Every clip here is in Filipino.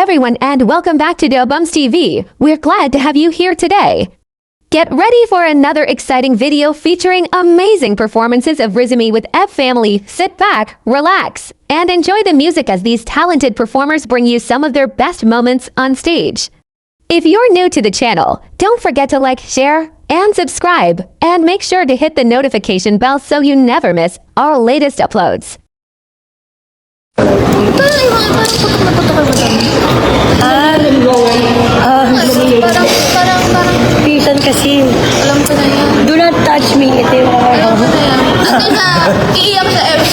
everyone and welcome back to Dobums TV. We're glad to have you here today. Get ready for another exciting video featuring amazing performances of Rizumi with F Family. Sit back, relax, and enjoy the music as these talented performers bring you some of their best moments on stage. If you're new to the channel, don't forget to like, share, and subscribe, and make sure to hit the notification bell so you never miss our latest uploads. Parang, Pisan kasi. alam ko na yan. Do not touch me. Ito yung Alam ko na yan. Ito sa, iiyak sa F.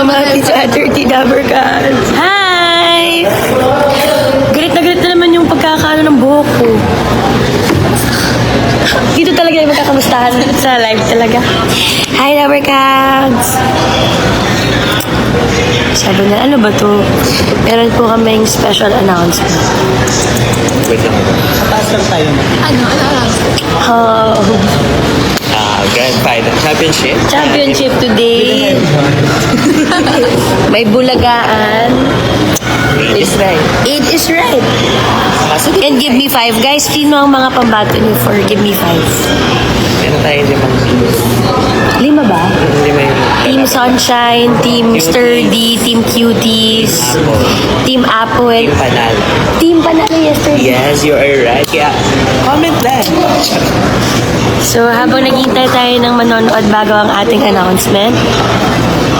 Happy Saturday, Dabbercats. Hi! Galit na naman yung pagkakaano ng buhok ko. Dito talaga yung magkakamustahan sa live talaga. Hi, Dabbercats! Sabi na, ano ba to? Meron po kaming special announcement. Wait lang. Taas lang tayo. Ano? Oh, Grand Final Championship. championship today. May bulagaan. It is right. It is right. And give me 5. Guys, sino ang mga pambato niyo for give me 5? Meron tayo 5. 5 ba? 5 yung Team Sunshine, Team Sturdy, Team Cuties, Apple. Team Apple, Panalo. Team Panalo yesterday. Yes, you are right. Kaya, comment lang. So, habang naghihintay tayo ng manonood bago ang ating announcement,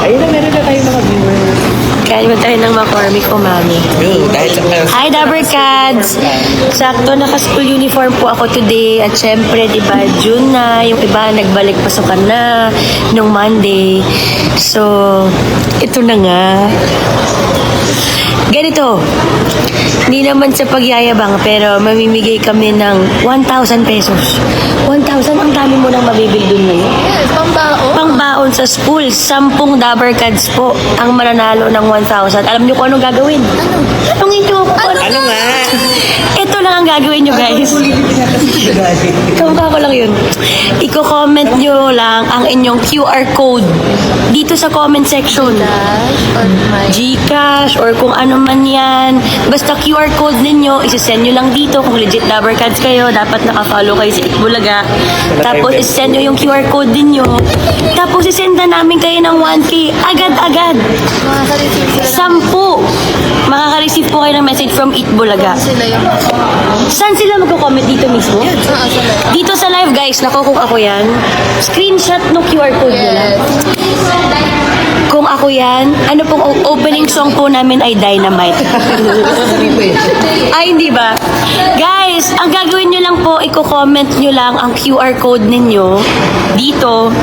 Ayun na, meron na tayo mga viewers. kain mo tayo ng McCormick Umami. Yun, dahil sa Hi, Dabbercats! Sakto, naka-school uniform po ako today. At syempre, di ba, June na. Yung iba, nagbalik pasukan na nung Monday. So, ito na nga. Ganito. Hindi naman sa pagyayabang, pero mamimigay kami ng 1,000 pesos. 1,000, ang dami mo nang mabibili dun ngayon. Yes, pambao. Pangbaon sa school, 10 Dabbercats po ang mananalo ng 1,000. Alam niyo kung anong gagawin? Ano? Tanungin niyo ako kung Ano nga? Ito lang ang gagawin niyo, guys. Kamukha ko lang yun. Iko-comment niyo lang ang inyong QR code dito sa comment section. Dash on my... Gcash or kung ano man yan. Basta QR code ninyo, isisend nyo lang dito. Kung legit Dabbercats kayo, dapat nakafollow kayo sa Itbulaga. Tapos isend nyo yung QR code ninyo. Tapos isend na namin kayo ng 1K agad-agad. Makaka-receive sila 10. Makaka-receive po kayo ng message from Itbulaga. sila yung... Saan sila magko-comment dito mismo? sila. Dito sa live, guys, nakukuk ako yan. Screenshot no QR code nila. Yes. Kung ako yan, ano pong opening song po namin ay Dynamite. Ay, hindi ba? Guys, ang gagawin nyo lang po, i-comment nyo lang ang QR code ninyo dito.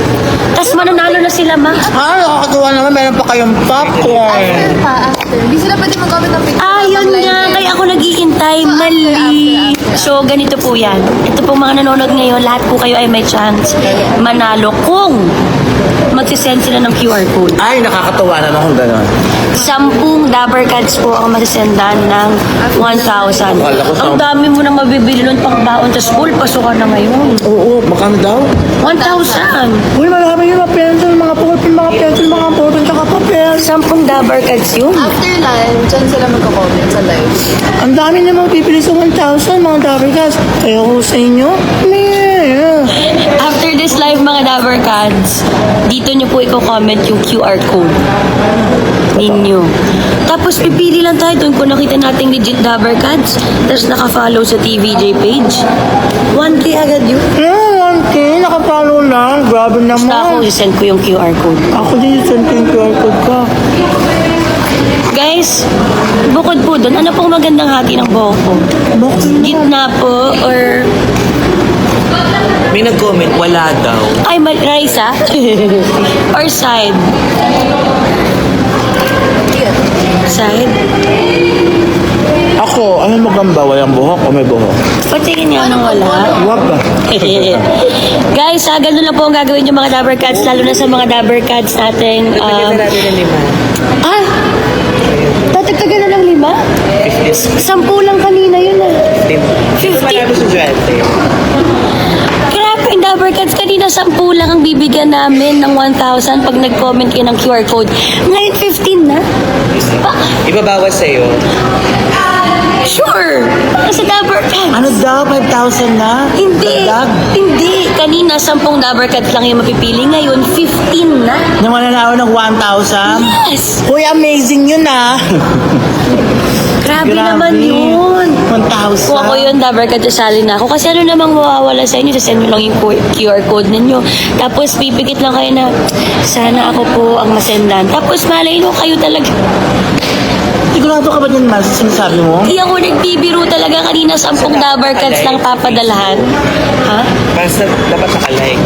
Tapos mananalo na sila, ma. Nakakatuwa naman. Meron pa kayong popcorn. After. Hindi sila pwede mag-comment ng picture. Ayun nga, kaya ako naghihintay. Mali. So, ganito po yan. Ito po mga nanonood ngayon, lahat po kayo ay may chance manalo kung magsisend sila ng QR code. Ay, nakakatuwa naman kung gano'n. 10 Dabbercats po ang masisendan ng 1,000. Wala ko Ang dami mo nang mabibili nun pangbaon sa school. Pasukan na ngayon. Oo, magkano daw? 1,000. Uy, marami yung mga pencil, mga pencil, mga bottle, tsaka papel. 10 Dabbercats yun. After live, dyan sila magko-comment sa live. Ang dami namang pipili sa 1,000, mga Dabbercats. Kaya ko sa inyo, After this live mga Dabbercats, dito nyo po i-comment yung QR code ninyo. Tapos pipili lang tayo doon kung nakita nating legit Dabbercats, tapos naka-follow sa TVJ page. 1K agad yun. 1K, nakapalo lang. Grabe Basta ako, naman. isend ko yung QR code. Ako din yung send ko yung QR code ka. Guys, bukod po doon, ano pong magandang hati ng buhok ko? Gitna po or... May nag-comment, wala daw. Ay, Raisa? or side? Side? Ako, ano maganda? Walang buhok o may buhok? Patingin niya nang wala. Wag ba? Guys, ganun lang po ang gagawin yung mga Dabbercats, lalo na sa mga Dabbercats nating... Tatagtagan na lang 5? 10 lang kanina yun 50? Marami sa 20. Grabe, yung Dabbercats kanina. Kanina 10 lang ang bibigyan namin ng 1,000 pag nag-comment kayo ng QR code. Ngayon 15 na? Ibabawas sa'yo. Sure! Kasi Dabber Cats. Ano daw? 5,000 na? Hindi. Dagdag? Hindi. Kanina 10 Dabber Cats lang yung mapipili. Ngayon 15 na. Na mananalo ng 1,000? Yes! Uy, amazing yun ah! Grabe naman yun. 1,000? Kung ako yun, Dabber Cats, sasali na ako. Kasi ano namang mawawala sa inyo, sasend nyo lang yung QR code ninyo. Tapos pipikit lang kayo na, sana ako po ang masendan. Tapos malay nyo, kayo talaga. Sigurado ka ba dyan, Mal, sa sinasabi mo? Hindi ako nagbibiro talaga. Kanina 10 Dabber Cats lang papadalahan. Ha? Basta dapat naka-like.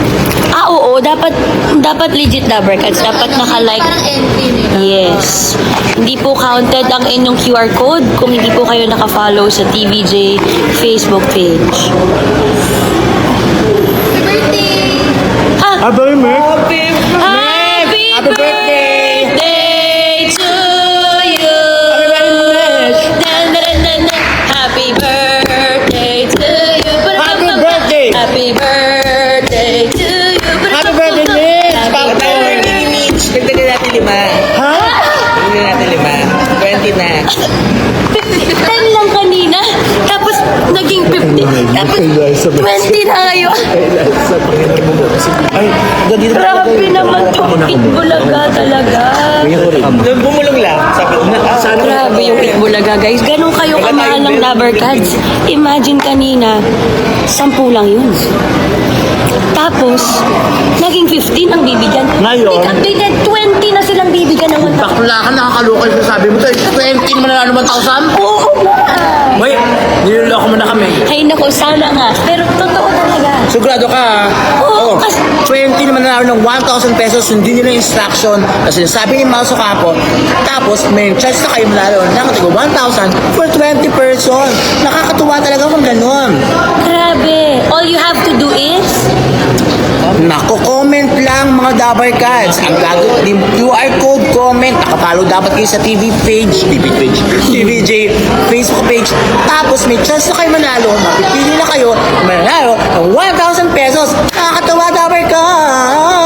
Oo. Dapat legit Dabber Cats. Dapat naka-like. Parang entry nila. Yes. Hindi po counted ang inyong QR code kung hindi po kayo naka-follow sa TVJ Facebook page. Happy birthday! Ah! Happy Happy birthday to you! Dan, dan, dan, dan. Happy birthday to you! Happy birthday! Happy birthday to you! Happy birthday, Mitch! Happy birthday! Mitch, dagdagan natin 5. Ha? Dagdagan natin 5. 20 na. 10 lang kanina. Tapos naging 50. Tapos 20 na ngayon. Ay, ganito Grabe naman to. Itbulaga talaga. Bumulong lang. Sabi ko na, Grabe yung Itbulaga, guys. Ganun kayo kamahal ng Dabber Cats. Imagine kanina, 10 lang yun. Tapos, naging 15 ang bibigyan. Ngayon? Updated 20 na silang bibigyan ng 1,000. Bakla ka, nakakalukay sa sabi mo. 20 mo na naman 1,000? Oo nga. Wait, niloloko mo na kami. Ay naku, sana nga. Pero totoo talaga. Sigurado ka ha? Oo, kasi- 20 naman na ng 1,000 pesos, hindi nila yung instruction. Kasi sabi ni Mouse sa kapo, tapos may chance na kayo manalo ng 1,000 for 20 person. Nakakatuwa talaga kung ganun. Grabe. All you have to do is... Nako-comment lang mga Dabber Cats. Ang gagawin, QR code comment. Nakapalo dapat kayo sa TVJ Facebook page. Tapos may chance na kayo manalo. Mapipili na kayo manalo ng 1,000 pesos. Nakakatawa Dabber Cats.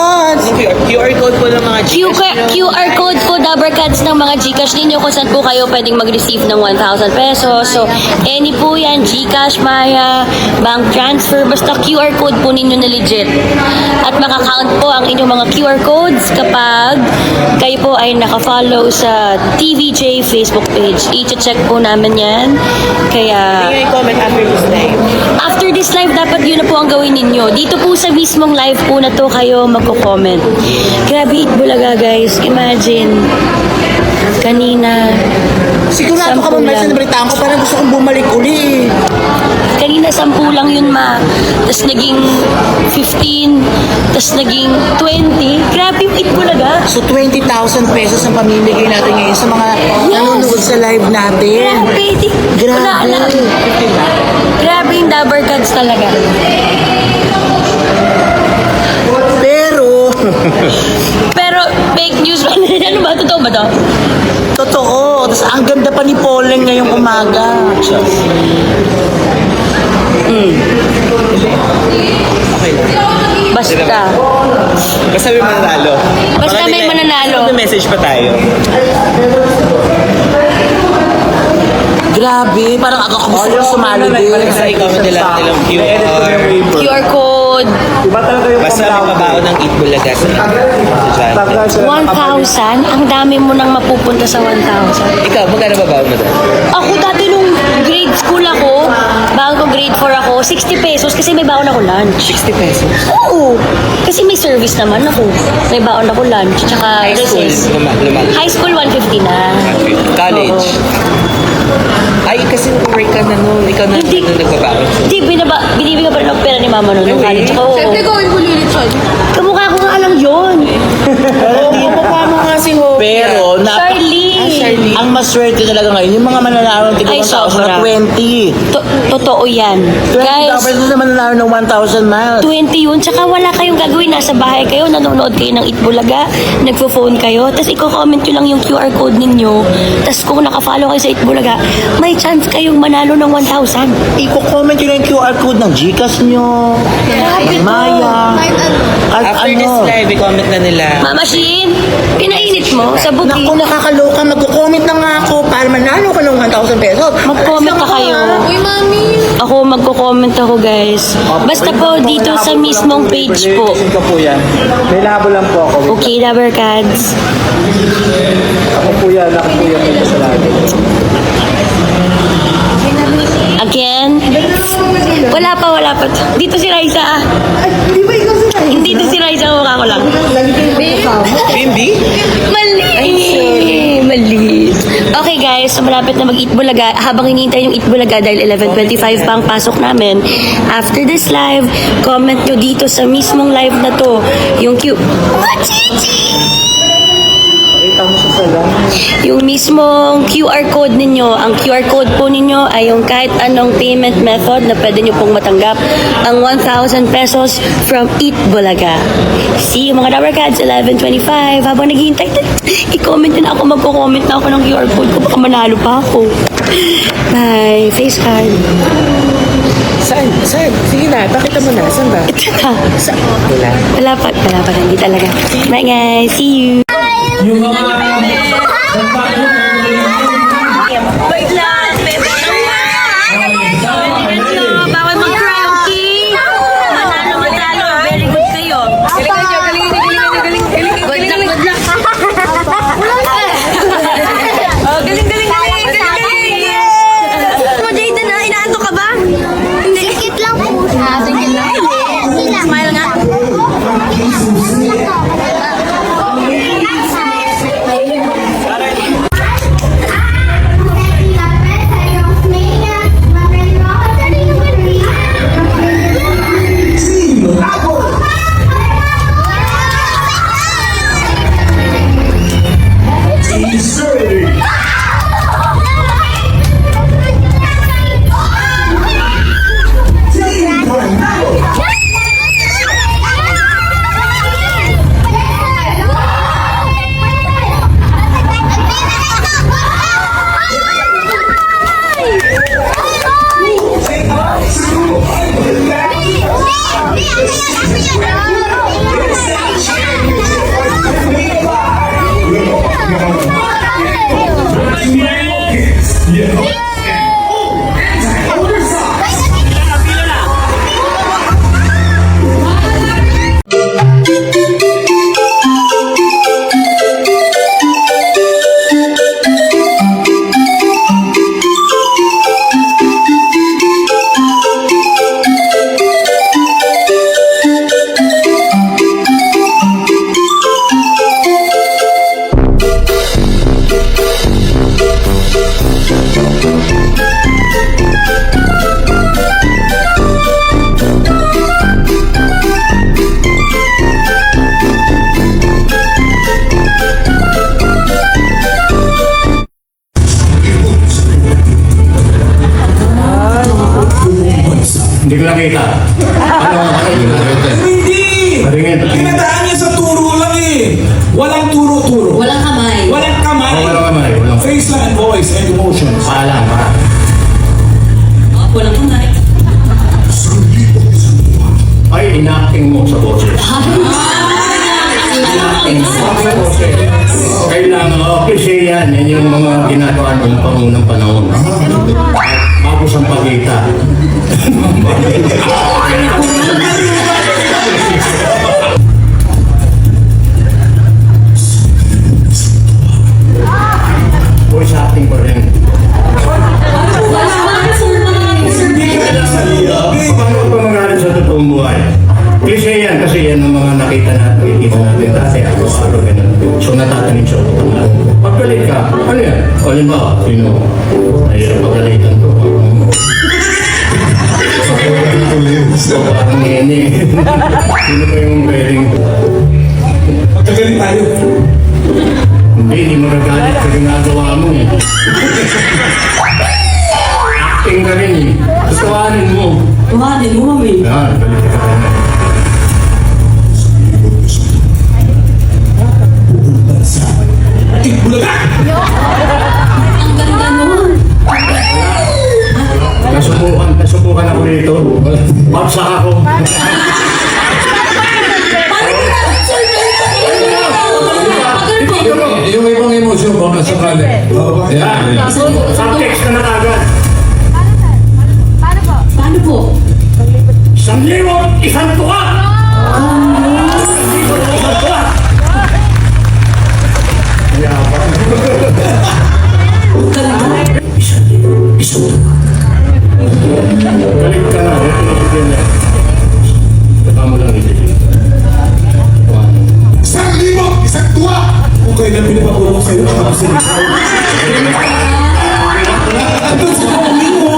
QR code po ng mga QR code po, Dabber Cats, ng mga Gcash ninyo kung saan po kayo pwedeng mag-receive ng 1,000 pesos. So, any po yan, Gcash, Maya, bank transfer, basta QR code po ninyo na legit. At makakount po ang inyong mga QR codes kapag kayo po ay nakafollow sa TVJ Facebook page. I-check po namin yan. Kaya... Tingnan yung comment after this live. After this live, dapat yun na po ang gawin ninyo. Dito po sa mismong live po na to kayo magko-comment. Grabe, Itbulaga guys. Imagine, kanina, Sigurado ka ba 10 may lang. sinabalitaan ko? Parang gusto kong bumalik uli. Kanina 10 lang yun, ma. Tapos naging 15. Tapos naging 20. Grabe yung Itbulaga. So 20,000 pesos ang pamimigay natin ngayon sa mga nanonood sa live natin. Grabe. Grabe. Wala alam. Grabe yung Dabber Cats talaga. Pero, Pero fake news ba? Ano ba? Totoo ba to? totoo. Tapos ang ganda pa ni Pauline ngayong umaga. Okay lang. Basta. Basta may mananalo. Basta may mananalo. May message pa tayo. Grabe, parang ako gusto ko sumali din. Basta i-comment nila nilang QR. QR code. Basta may pabaon ng Itbulaga sa estudyante. 1,000? Ang dami mo nang mapupunta sa 1,000. Ikaw, magkano babaon mo doon? Ako dati nung grade school ako, bago grade 4 ako, 60 pesos kasi may baon ako lunch. 60 pesos. Oo. Kasi may service naman ako. May baon ako lunch. Tsaka High school, recess. lumaki. High school, 150 na. College. Ay, kasi work ka na noon. Ikaw na Hindi. nagbabaon. Hindi, binibigyan pa rin ng pera ni mama noon. Nung college ako. Siyempre, gawin ko lilit siya. Kamukha ko nga lang yun. Pero hindi mo pa mo nga si Hope. Pero, Charlene. ang maswerte talaga ngayon, yung mga mananalo ng Ay, sobra. 20. Totoo yan. 20 Guys, dapat na mananalo ng 1,000 miles. 20 yun. Tsaka wala kayong gagawin. Nasa bahay kayo, nanonood kayo ng Itbulaga, nagpo-phone kayo, tapos i-comment nyo lang yung QR code ninyo. Tapos kung nakafollow kayo sa Itbulaga, may chance kayong manalo ng 1,000. I-comment nyo lang yung QR code ng Gcash nyo, ng Maya. Kahit ano. At After this live, i-comment na nila. Mama Shin, pinainit mo sa buti. Naku, nakakaloka. Magko-comment na nga ako para manalo ka ng 1,000 pesos. Mag-comment na kayo. Uy, mami. Ako, magko-comment ako, guys. Basta po, dito sa mismong page po. Ka po yan. May labo lang po ako. Okay, Lover Cats. Ako po yan. Ako po yan. Sa lagi. Again? Wala pa. Dito si Raisa. Hindi to si Raisa, mukha ko lang. Bimbi? Mali. Okay guys, so malapit na mag-eat bulaga. Habang hinihintay yung eat bulaga dahil 11:25 pa ang pasok namin. After this live, comment nyo dito sa mismong live na to. Yung yung mismong QR code ninyo. Ang QR code po ninyo ay yung kahit anong payment method na pwede nyo pong matanggap. Ang 1,000 pesos from Eat Bulaga. See you mga Rubber Cats, 11:25. Habang naghihintay, i-comment nyo na ako. Magko-comment na ako ng QR code ko. Baka manalo pa ako. Bye. Face card. Saan? Sige na, pakita mo na. Saan ba? Wala. Wala pa. Hindi talaga. Bye guys. See you. Yung mga Wait lang. Bawal mag-cry, okay? Manalo. Very good kayo. Galing. Good luck. Oh, galing. Yes! Mo, Jayden, na, inaanto ka ba? Sikit lang po. Sikit lang. Smile nga. Hindi ko nakita. Hindi! Paringin. Pinadaan niya sa turo lang eh. Walang turo-turo. Walang kamay. Walang kamay. Walang kamay. Walang Face lang and voice and emotions. paalam. Walang kamay. Ay, inacting mo sa boses. Kailangan, kasi yan yung mga ginagawa ng pangunang panahon. Tapos ang pagkita. Voice acting pa rin. Paano ito mangalan sa totoong buhay? Klise yan kasi yan ang mga nakikita natin dati. Araw-araw ganun. So natatanim siya. Pagkalit ka, ano yan? O halimbawa, sino? Ay, pagkalitan ko. So, parang nene. Sino ba yung pwedeng? Magkagaling tayo. Hindi hindi magagalit sa ginagawa mo eh. Acting ka rin eh. Tutuwanin mo. Tuhanin mo, mami. Yan, balik ka rin. Bulaga! Ang ganda nun. Nasubukan ako dito. Babsak ako. Yung ibang emosyon baka sakali. Yan. Subtext ka na agad. Paano po? Isang liwat, isang tuwa! Isang tuwa! Isang liwat, isang tuwa. Galit ka na, pinapigyan na. Baka mo lang ito. Isang libog, isang tuwa! Kung kayo na pinapagulong ko sa'yo, ako sa'yo. Andun sa pamilya mo!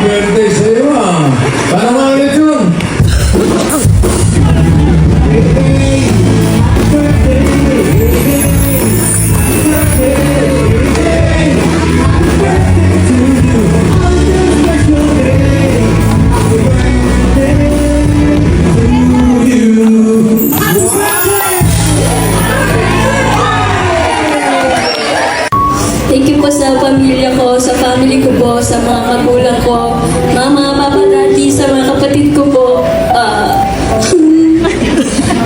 Birthday sa'yo ah. Para mga ulit yun. Thank you po sa pamilya ko, sa family ko po, sa mga magulang ko, mama, papa, daddy, sa mga kapatid ko po.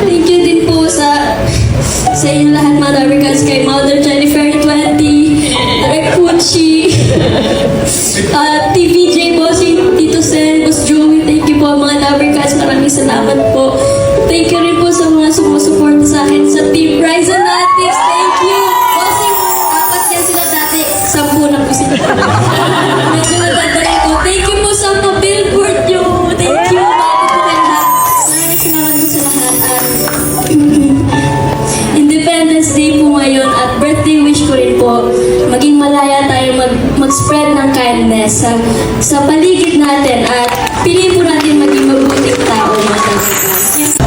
Thank you din po sa inyo lahat, mga Dabarkads, kay Mother Jennifer 20, Direk Pucci, TVJ Bossing, Tito Sen, Boss Joey, thank you po mga Dabarkads, maraming salamat po. Thank you rin po sa mga sumusuporta sa akin sa Team Rise and Latis, thank you. Bossing, apat yan sila dati, 10 na po sila. Medyo nadadali ko. Thank you po sa mga billboard nyo. Thank you. Bago po kayo lahat. Maraming salamat po sa lahat. At Independence Day po ngayon at birthday wish ko rin po maging malaya tayo mag-spread ng kindness sa paligid natin at piliin po natin maging mabuting tao mga Dabarkads.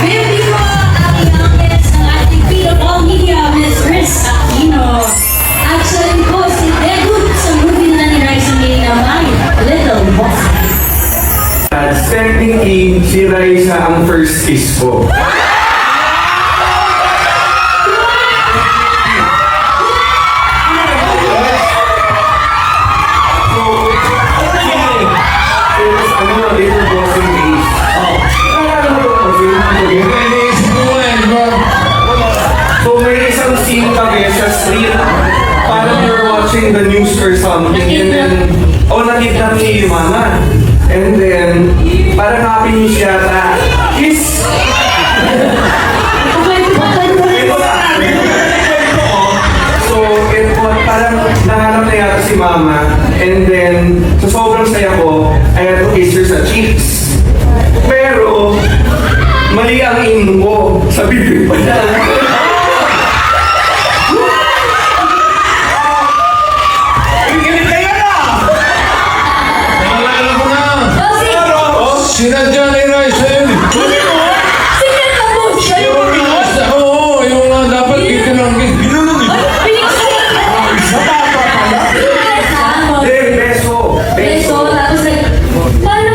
Baby mo ang youngest ng ating pinapamilya, Miss Riz Aquino. Actually po, si debut sa movie na ni Raisa May na My Little Boss. Technically, si Raisa ang first kiss ko. So may isang scene kami sa street, parang you're watching the news or something, and then, nakita ni Mama. And then, parang happy siya na, kiss! So, parang nahanap na yata si Mama. And then, so sobrang saya ko, I had to kiss her sa cheeks. Pero, mali ang ino ko sa bibig pa niya. Sinadya ni Raisa yun. Oo, yung dapat itinangin. Beso. Beso, tapos paano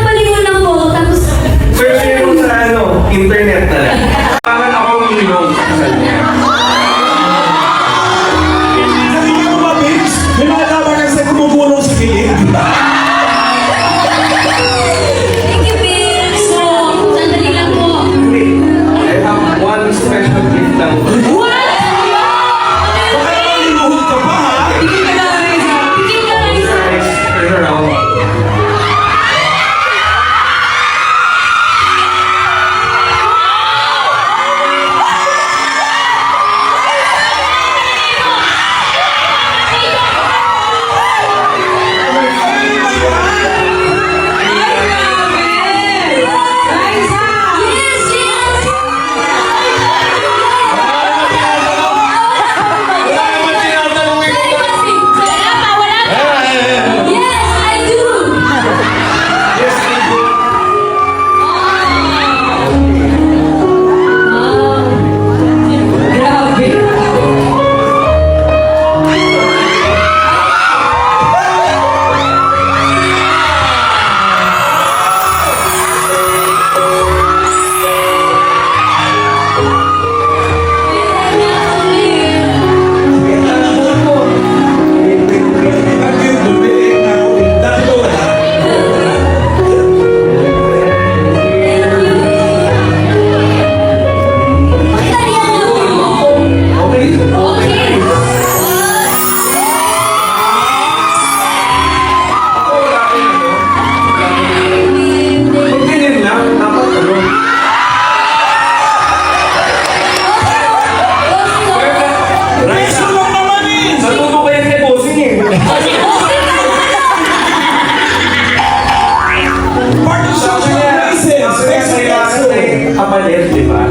kapalit, di ba?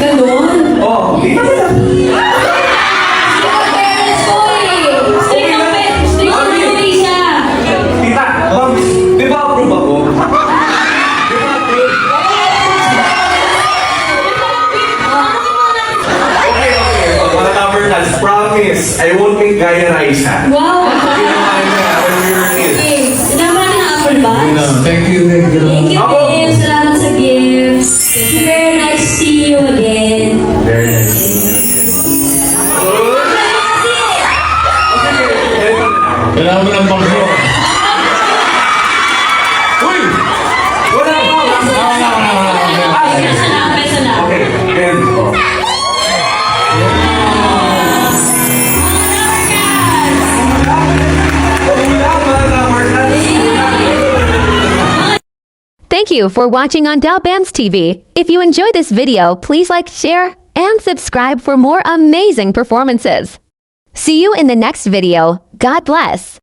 Ganun. Oh, di ba? Parents ko eh. Strict ang family siya. Tita, ma'am, di ba approve ako? Di ba approve? Okay. Mga number cards, promise, I won't make Gaya Raisa. Wow. Ginawa niya when we were kids. Okay. Sinama na ng apple box. Thank you. Thank you, Ako. babe. Salamat sa gifts. It's very nice to see you again. Very nice. Kailangan mo ng bangso. Uy! Wala pa! Pesa na. Okay, and Thank you for watching on Dalbams TV. If you enjoyed this video, please like, share, and subscribe for more amazing performances. See you in the next video. God bless.